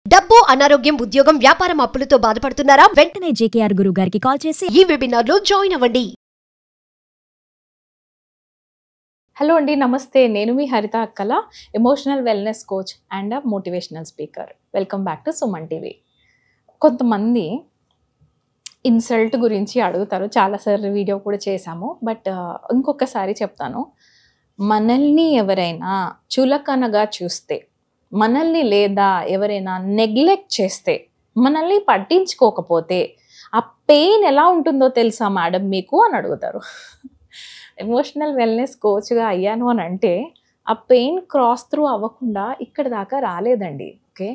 డబ్బు, అనారోగ్యం, ఉద్యోగం, వ్యాపారం అప్పులతో బాధపడుతున్నారా? వెంటనే జేకేఆర్ గురువు గారికి కాల్ చేసి ఈ వెబినార్ లో జాయిన్ అవ్వండి. హలో అండి, నమస్తే. నేను మీ హరిత అక్కల, emotional wellness coach and motivational speaker. Welcome back to Suman TV. కొంతమంది ఇన్సల్ట్ గురించి అడుగుతారు, చాలాసార్లు వీడియో కూడా చేశాము. బట్ ఇంకొకసారి చెప్తాను, మనల్ని ఎవరైనా చులకనగా చూస్తే, మనల్ని లేదా ఎవరైనా నెగ్లెక్ట్ చేస్తే, మనల్ని పట్టించుకోకపోతే ఆ పెయిన్ ఎలా ఉంటుందో తెలుసా మేడం మీకు అని అడుగుతారు. ఎమోషనల్ వెల్నెస్ కోచ్గా అయ్యాను అని అంటే ఆ పెయిన్ క్రాస్ త్రూ అవ్వకుండా ఇక్కడ దాకా రాలేదండి. Okay,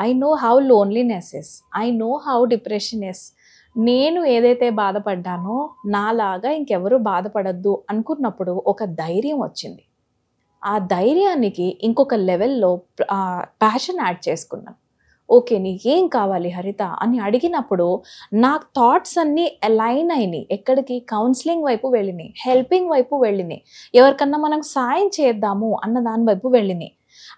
I know how loneliness is, I know how depression is. నేను ఏదైతే బాధపడ్డానో నాలాగా ఇంకెవరు బాధపడద్దు అనుకున్నప్పుడు ఒక ధైర్యం వచ్చింది. ఆ ధైర్యానికి ఇంకొక లెవెల్లో ప్యాషన్ యాడ్ చేసుకున్నాను. ఓకే, నీకేం కావాలి హరిత అని అడిగినప్పుడు నా థాట్స్ అన్నీ అలైన్ అయినాయి. ఎక్కడికి? కౌన్సిలింగ్ వైపు వెళ్ళినాయి, హెల్పింగ్ వైపు వెళ్ళినాయి, ఎవరికన్నా మనం సాయం చేద్దాము అన్న దాని వైపు వెళ్ళినాయి.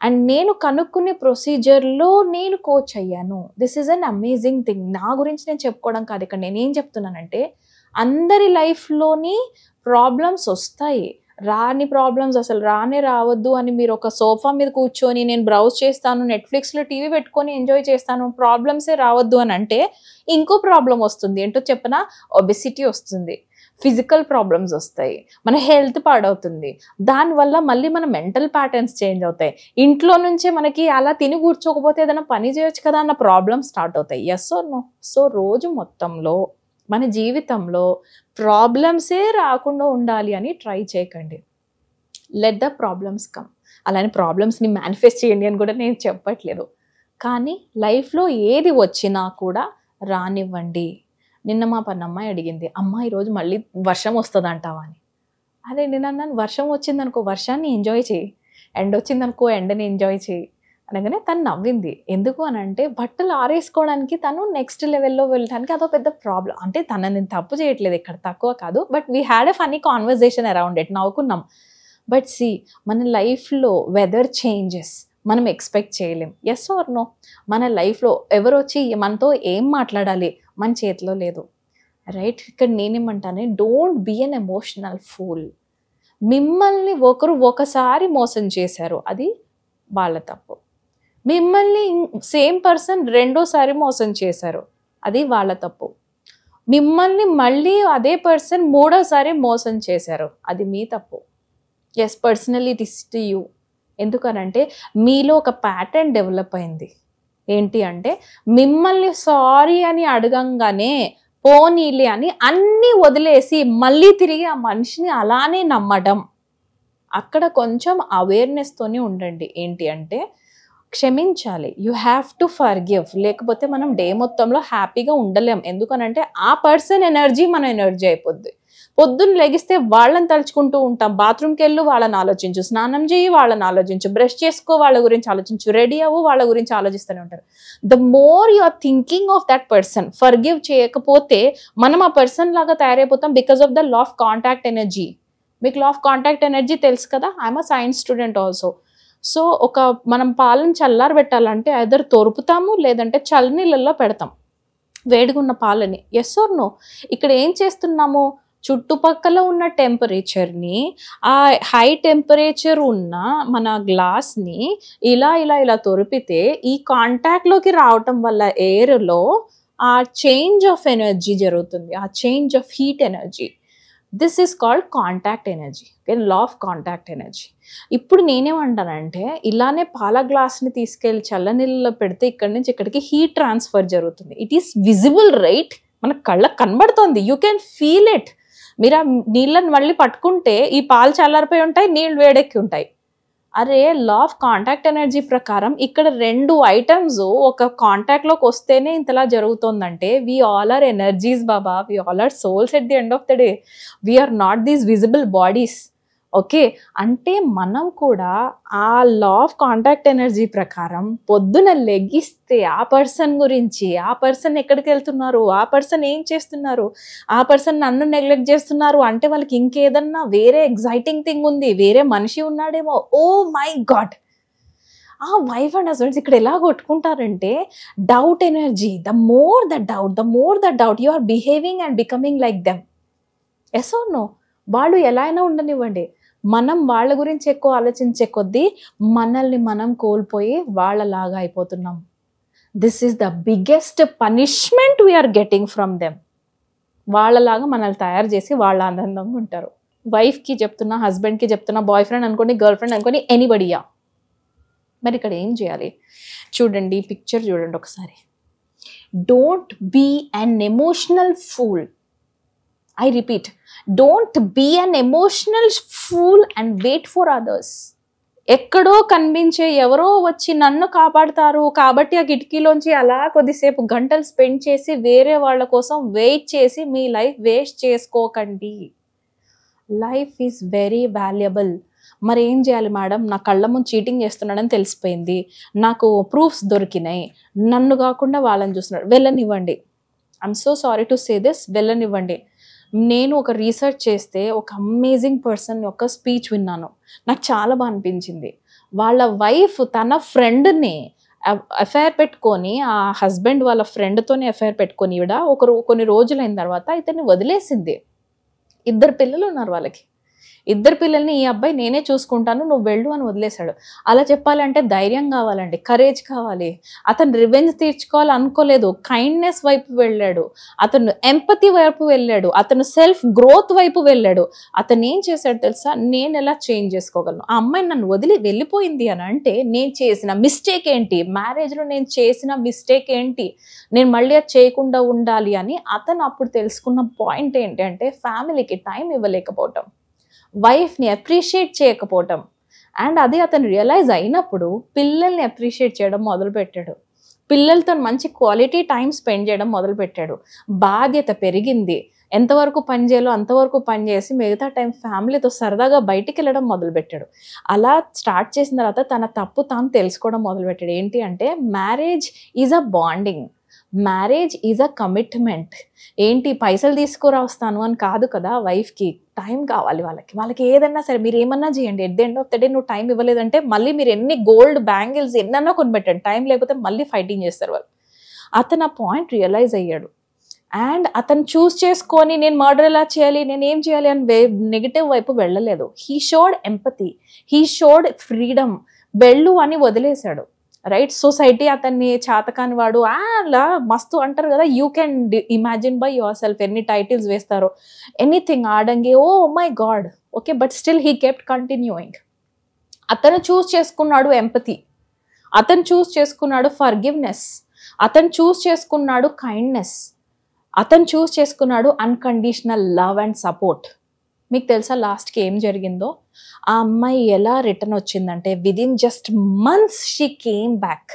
అండ్ నేను కనుక్కునే ప్రొసీజర్లో నేను కోచ్ అయ్యాను. This is an amazing thing. నా గురించి నేను చెప్పుకోవడం కాదు, ఇక్కడ నేనేం చెప్తున్నానంటే అందరి లైఫ్లోని ప్రాబ్లమ్స్ వస్తాయి. రాని ప్రాబ్లమ్స్ అసలు రానే రావద్దు అని మీరు ఒక సోఫా మీద కూర్చొని నేను బ్రౌజ్ చేస్తాను, నెట్ఫ్లిక్స్లో టీవీ పెట్టుకొని ఎంజాయ్ చేస్తాను, ప్రాబ్లమ్సే రావద్దు అని అంటే ఇంకో ప్రాబ్లం వస్తుంది. ఏంటో చెప్పనా? ఒబెసిటీ వస్తుంది, ఫిజికల్ ప్రాబ్లమ్స్ వస్తాయి, మన హెల్త్ పాడవుతుంది. దానివల్ల మళ్ళీ మన మెంటల్ ప్యాటర్న్స్ చేంజ్ అవుతాయి. ఇంట్లో నుంచే మనకి అలా తిని కూర్చోకపోతే ఏదైనా పని చేయొచ్చు కదా అన్న ప్రాబ్లమ్స్ స్టార్ట్ అవుతాయి. Yes or no? సో రోజు మొత్తంలో మన జీవితంలో ప్రాబ్లమ్సే రాకుండా ఉండాలి అని ట్రై చేయకండి. Let the problems come. అలానే ప్రాబ్లమ్స్ని మేనిఫెస్ట్ చేయండి అని కూడా నేను చెప్పట్లేదు. కానీ లైఫ్లో ఏది వచ్చినా కూడా రానివ్వండి. నిన్న మా పన్నమ్మాయి అడిగింది, అమ్మ ఈరోజు మళ్ళీ వర్షం వస్తుందంటావా అని. అదే నేను అన్నాను, వర్షం వచ్చిందనుకో వర్షాన్ని ఎంజాయ్ చేయి, ఎండ వచ్చిందనుకో ఎండని ఎంజాయ్ చేయి అనగానే తను నవ్వింది. ఎందుకు అని అంటే బట్టలు ఆరేసుకోవడానికి తను నెక్స్ట్ లెవెల్లో వెళ్ళడానికి అదో పెద్ద ప్రాబ్లం. అంటే తనని నేను తప్పు చేయట్లేదు, ఇక్కడ తక్కువ కాదు. But we had a funny conversation around it, నవ్వుకున్నాం. బట్ సి, మన లైఫ్లో వెదర్ చేంజెస్ మనం ఎక్స్పెక్ట్ చేయలేం. Yes or no? మన లైఫ్లో ఎవరు వచ్చి మనతో ఏం మాట్లాడాలి మన చేతిలో లేదు, రైట్? ఇక్కడ నేనేమంటానే, don't be an emotional fool. మిమ్మల్ని ఒకసారి మోసం చేశారు, అది వాళ్ళ తప్పు. మిమ్మల్ని సేమ్ పర్సన్ రెండోసారి మోసం చేశారు, అది వాళ్ళ తప్పు. మిమ్మల్ని మళ్ళీ అదే పర్సన్ మూడోసారి మోసం చేశారు, అది మీ తప్పు. Yes, personally it is to you. ఎందుకనంటే మీలో ఒక ప్యాటర్న్ డెవలప్ అయింది. ఏంటి అంటే మిమ్మల్ని సారీ అని అడగంగానే పోనీలే అని అన్నీ వదిలేసి మళ్ళీ తిరిగి ఆ మనిషిని అలానే నమ్మడం. అక్కడ కొంచెం అవేర్నెస్తోనే ఉండండి. ఏంటి అంటే క్షమించాలి, యూ హ్యావ్ టు ఫర్గివ్. లేకపోతే మనం డే మొత్తంలో హ్యాపీగా ఉండలేం. ఎందుకనంటే ఆ పర్సన్ ఎనర్జీ మన ఎనర్జీ అయిపోద్ది. పొద్దున్న లెగిస్తే వాళ్ళని తలుచుకుంటూ ఉంటాం, బాత్రూమ్కి వెళ్ళు వాళ్ళని ఆలోచించు, స్నానం చేయి వాళ్ళని ఆలోచించు, బ్రష్ చేసుకో వాళ్ళ గురించి ఆలోచించు, రెడీ అవ్వు వాళ్ళ గురించి ఆలోచిస్తూనే ఉంటారు. The more you are thinking of that person, forgive చేయకపోతే మనం ఆ పర్సన్ లాగా తయారైపోతాం because of the law of contact energy. మీకు లా ఆఫ్ కాంటాక్ట్ ఎనర్జీ తెలుసు కదా? I'm a science student also. So మనం పాలను చల్లారి పెట్టాలంటే ఐదర్ తోరుపుతాము లేదంటే చల్లనీళ్ళల్లో పెడతాం వేడిగున్న పాలని. Yes or no? ఇక్కడ ఏం చేస్తున్నాము, చుట్టుపక్కల ఉన్న టెంపరేచర్ని, ఆ హై టెంపరేచర్ ఉన్న మన గ్లాస్ని ఇలా ఇలా ఇలా తొరిపితే ఈ కాంటాక్ట్లోకి రావటం వల్ల ఎయిర్లో ఆ చేంజ్ ఆఫ్ ఎనర్జీ జరుగుతుంది, ఆ change of heat energy. This is called contact energy. Okay, law of contact energy. ఇప్పుడు నేనేమంటానంటే ఇలానే పాల గ్లాస్ని తీసుకెళ్ళి చల్లనీళ్ళలో పెడితే ఇక్కడి నుంచి ఇక్కడికి హీట్ ట్రాన్స్ఫర్ జరుగుతుంది. It is visible, right? మన కళ్ళకు కనబడుతుంది, యూ కెన్ ఫీల్ ఇట్. మీరు ఆ నీళ్ళని మళ్ళీ పట్టుకుంటే ఈ పాలు చల్లారిపోయి ఉంటాయి, నీళ్ళు వేడెక్కి ఉంటాయి. అరే, లా ఆఫ్ కాంటాక్ట్ ఎనర్జీ ప్రకారం ఇక్కడ రెండు ఐటమ్స్ ఒక కాంటాక్ట్లోకి వస్తేనే ఇంతలా జరుగుతుందంటే వీ ఆల్ ఆర్ ఎనర్జీస్ బాబా, we all are souls at the end of the day. We are not these visible bodies. Okay, అంటే మనం కూడా ఆ లా ఆఫ్ కాంటాక్ట్ ఎనర్జీ ప్రకారం పొద్దున లెగిస్తే ఆ పర్సన్ గురించి, ఆ పర్సన్ ఎక్కడికి వెళ్తున్నారు, ఆ పర్సన్ ఏం చేస్తున్నారు, ఆ పర్సన్ నన్ను నెగ్లెక్ట్ చేస్తున్నారు అంటే వాళ్ళకి ఇంకేదన్నా వేరే ఎగ్జైటింగ్ థింగ్ ఉంది, వేరే మనిషి ఉన్నాడేమో. ఓ మై గాడ్, ఆ వైఫ్ అండ్ హస్బెండ్స్ ఇక్కడ ఎలా కొట్టుకుంటారంటే doubt energy, the more the doubt you are behaving and becoming like them. Yes or no? వాళ్ళు ఎలా అయినా ఉండనివ్వండి, మనం వాళ్ళ గురించి ఎక్కువ ఆలోచించే కొద్దీ మనల్ని మనం కోల్పోయి వాళ్ళలాగా అయిపోతున్నాం. This is the biggest punishment we're getting from them. వాళ్ళలాగా మనల్ని తయారు చేసి వాళ్ళ ఆనందంగా ఉంటారు. వైఫ్కి చెప్తున్నా, హస్బెండ్కి చెప్తున్నా, బాయ్ ఫ్రెండ్ అనుకోండి, గర్ల్ ఫ్రెండ్ అనుకోండి, ఎనీబడియా. మరి ఇక్కడ ఏం చేయాలి? చూడండి, పిక్చర్ చూడండి ఒకసారి. Don't be an emotional fool. I repeat, don't be an emotional fool and wait for others. ఎక్కడో కనిపించే ఎవరో వచ్చి నన్ను కాపాడుతారు కాబట్టి ఆ కిటికీలోంచి అలా కొద్దిసేపు గంటలు స్పెండ్ చేసి వేరే వాళ్ళ కోసం వెయిట్ చేసి మీ లైఫ్ వేస్ట్ చేసుకోకండి. Life is very valuable. మరి ఏం చేయాలి మేడం? నా కళ్ళ ముందు చీటింగ్ చేస్తున్నాడని తెలిసిపోయింది, నాకు ప్రూఫ్స్ దొరికినాయి, నన్ను కాకుండా వాళ్ళని చూస్తున్నాడు, వెళ్ళనివ్వండి. I'm so sorry to say this, వెళ్ళనివ్వండి. నేను ఒక రీసెర్చ్ చేస్తే ఒక అమేజింగ్ పర్సన్ యొక్క స్పీచ్ విన్నాను, నాకు చాలా బాగా అనిపించింది. వాళ్ళ వైఫ్ తన ఫ్రెండ్ని అఫైర్ పెట్టుకొని, ఆ హస్బెండ్ వాళ్ళ ఫ్రెండ్తోనే అఫైర్ పెట్టుకొని ఈవిడ కొన్ని రోజులైన తర్వాత ఇతన్ని వదిలేసింది. 2 పిల్లలు ఉన్నారు వాళ్ళకి. 2 పిల్లల్ని ఈ అబ్బాయి నేనే చూసుకుంటాను, నువ్వు వెళ్ళు అని వదిలేశాడు. అలా చెప్పాలంటే ధైర్యం కావాలండి, కరేజ్ కావాలి. అతను రివెంజ్ తీర్చుకోవాలి అనుకోలేదు, కైండ్నెస్ వైపు వెళ్ళాడు, అతను ఎంపతి వైపు వెళ్ళాడు, అతను సెల్ఫ్ గ్రోత్ వైపు వెళ్ళాడు. అతను ఏం చేశాడు తెలుసా? నేను ఎలా చేంజ్ చేసుకోగలను, ఆ అమ్మాయి నన్ను వదిలి వెళ్ళిపోయింది అని అంటే నేను చేసిన మిస్టేక్ ఏంటి, మ్యారేజ్లో నేను చేసిన మిస్టేక్ ఏంటి, నేను మళ్ళీ అది చేయకుండా ఉండాలి అని అతను అప్పుడు తెలుసుకున్న పాయింట్ ఏంటి అంటే ఫ్యామిలీకి టైం ఇవ్వలేకపోవటం, వైఫ్ని అప్రిషియేట్ చేయకపోవటం. అండ్ అది అతను రియలైజ్ అయినప్పుడు పిల్లల్ని అప్రిషియేట్ చేయడం మొదలుపెట్టాడు, పిల్లలతో మంచి క్వాలిటీ టైం స్పెండ్ చేయడం మొదలుపెట్టాడు. బాధ్యత పెరిగింది, ఎంతవరకు పని చేయాలో అంతవరకు పని చేసి మిగతా టైం ఫ్యామిలీతో సరదాగా బయటికి వెళ్ళడం మొదలుపెట్టాడు. అలా స్టార్ట్ చేసిన తర్వాత తన తప్పు తాను తెలుసుకోవడం మొదలుపెట్టాడు. ఏంటి అంటే marriage is a bonding, marriage is a commitment. ఏంటి పైసలు తీసుకురా వస్తాను అని కాదు కదా, వైఫ్కి టైం కావాలి. వాళ్ళకి ఏదన్నా సరే మీరు ఏమన్నా చేయండి, at the end of the day నువ్వు టైం ఇవ్వలేదంటే మళ్ళీ మీరు ఎన్ని గోల్డ్ బ్యాంగిల్స్ ఎన్నన్నా కొనిపెట్టండి, టైం లేకపోతే మళ్ళీ ఫైటింగ్ చేస్తారు వాళ్ళు. అతను ఆ పాయింట్ రియలైజ్ అయ్యాడు. అండ్ అతను చూస్ చేసుకొని నేను మర్డర్ ఎలా చేయాలి, నేను ఏం చేయాలి అని నెగిటివ్ వైపు వెళ్ళలేదు. He showed empathy, he showed freedom. వెళ్ళు అని వదిలేశాడు. రైట్? సొసైటీ అతన్ని చాతకాని వాడు అలా మస్తు అంటారు కదా, you can imagine by yourself ఎన్ని టైటిల్స్ వేస్తారో, ఎనీథింగ్ ఆడంగి, oh my God, okay, but still he kept continuing. అతను చూస్ చేసుకున్నాడు ఎంపతి, అతను చూస్ చేసుకున్నాడు ఫర్గివ్నెస్, అతను చూస్ చేసుకున్నాడు కైండ్నెస్, అతను చూస్ చేసుకున్నాడు అన్కండిషనల్ లవ్ అండ్ సపోర్ట్. మీకు తెలుసా లాస్ట్కి ఏం జరిగిందో? ఆ అమ్మాయి ఎలా రిటర్న్ వచ్చిందంటే within just months she came back.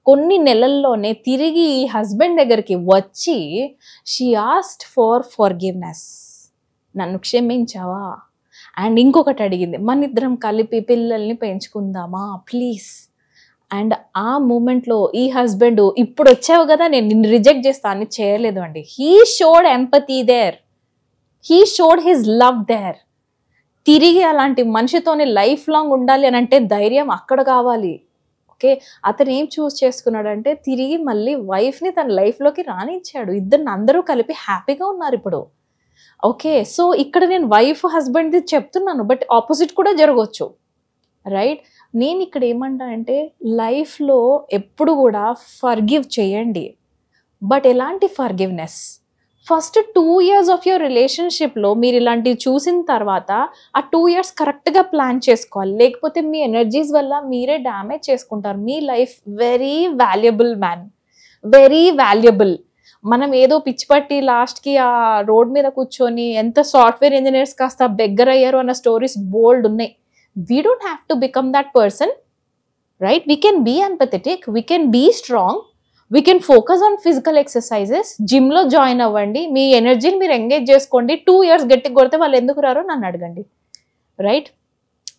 కొన్ని నెలల్లోనే తిరిగి హస్బెండ్ దగ్గరికి వచ్చి షీ ఆస్క్డ్ ఫర్ ఫర్గివ్నెస్, నన్ను క్షమించావా? అండ్ ఇంకొకటి అడిగింది, మన ఇద్దరం కలిపి పిల్లల్ని పెంచుకుందామా ప్లీజ్. అండ్ ఆ మూమెంట్లో ఈ హస్బెండ్ ఇప్పుడు వచ్చావు కదా నేను నిన్ను రిజెక్ట్ చేస్తా అని చేయలేదు అండి. He showed empathy there, he showed his love there. తిరిగి అలాంటి మనిషితోనే లైఫ్ లాంగ్ ఉండాలి అని అంటే ధైర్యం అక్కడ కావాలి. ఓకే, అతను ఏం చూస్ చేసుకున్నాడంటే తిరిగి మళ్ళీ వైఫ్ని తన లైఫ్లోకి రానిచ్చాడు. ఇద్దరిని అందరూ కలిపి హ్యాపీగా ఉన్నారు ఇప్పుడు. ఓకే, సో ఇక్కడ నేను వైఫ్ హస్బెండ్ది చెప్తున్నాను, బట్ ఆపోజిట్ కూడా జరగవచ్చు. రైట్? నేను ఇక్కడ ఏమంటా అంటే లైఫ్లో ఎప్పుడు కూడా ఫర్గివ్ చేయండి, బట్ ఎలాంటి forgiveness? First 2 years of your రిలేషన్షిప్లో మీరు ఇలాంటివి చూసిన తర్వాత ఆ 2 years కరెక్ట్గా ప్లాన్ చేసుకోవాలి, లేకపోతే మీ ఎనర్జీస్ వల్ల మీరే డ్యామేజ్ చేసుకుంటారు. మీ life very valuable man, very valuable. మనం ఏదో పిచ్చిపట్టి లాస్ట్కి ఆ రోడ్ మీద కూర్చొని ఎంత సాఫ్ట్వేర్ ఇంజనీర్స్ కాస్త బెగ్గర్ అయ్యారు అన్న స్టోరీస్ బోల్డ్ ఉన్నాయి. We don't have to become that person, right? We can be empathetic, we can be strong, we can focus on physical exercises. జిమ్లో జాయిన్ అవ్వండి, మీ ఎనర్జీని మీరు ఎంగేజ్ చేసుకోండి. 2 years గట్టిగా కొడితే వాళ్ళు ఎందుకు రారో నన్ను అడగండి. రైట్?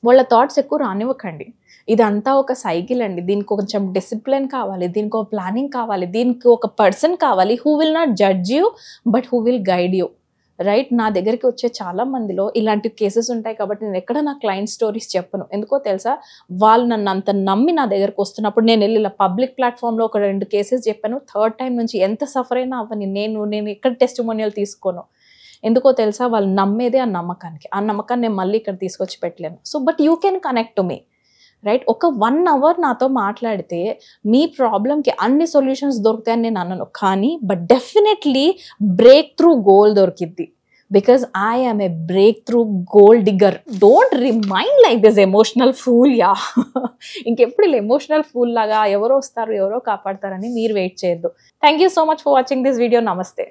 వాళ్ళ థాట్స్ ఎక్కువ రానివ్వకండి. ఇదంతా ఒక సైకిల్ అండి, దీనికి కొంచెం డిసిప్లిన్ కావాలి, దీనికి ఒక ప్లానింగ్ కావాలి, దీనికి ఒక పర్సన్ కావాలి who will not judge you but who will guide you. Right. నా దగ్గరికి వచ్చే చాలా మందిలో ఇలాంటి కేసెస్ ఉంటాయి కాబట్టి నేను ఎక్కడ నా క్లయింట్ స్టోరీస్ చెప్పను. ఎందుకో తెలుసా, వాళ్ళు నన్ను అంత నమ్మి నా దగ్గరకు వస్తున్నప్పుడు నేను వెళ్ళి ఇలా పబ్లిక్ ప్లాట్ఫామ్లో ఒక 2 కేసెస్ చెప్పాను. థర్డ్ టైం నుంచి ఎంత సఫర్ అయినా అవ్వని నేను ఎక్కడ టెస్టిమోనియల్ తీసుకోను. ఎందుకో తెలుసా, వాళ్ళు నమ్మేదే ఆ నమ్మకాన్ని నేను మళ్ళీ ఇక్కడ తీసుకొచ్చి పెట్టలేను. So but you can connect to me, right. ఒక 1 hour నాతో మాట్లాడితే మీ ప్రాబ్లంకి అన్ని సొల్యూషన్స్ దొరుకుతాయని నేను అన్నాను, కానీ but definitely break through goal దొరికిద్ది. Because I am a break through goal digger. Don't remind like this emotional fool. Yeah, ఇంకెప్పుడు ఇలా ఎమోషనల్ ఫూల్ లాగా ఎవరో వస్తారు ఎవరో కాపాడతారని మీరు వెయిట్ చేయొద్దు. Thank you so much for watching this video. నమస్తే.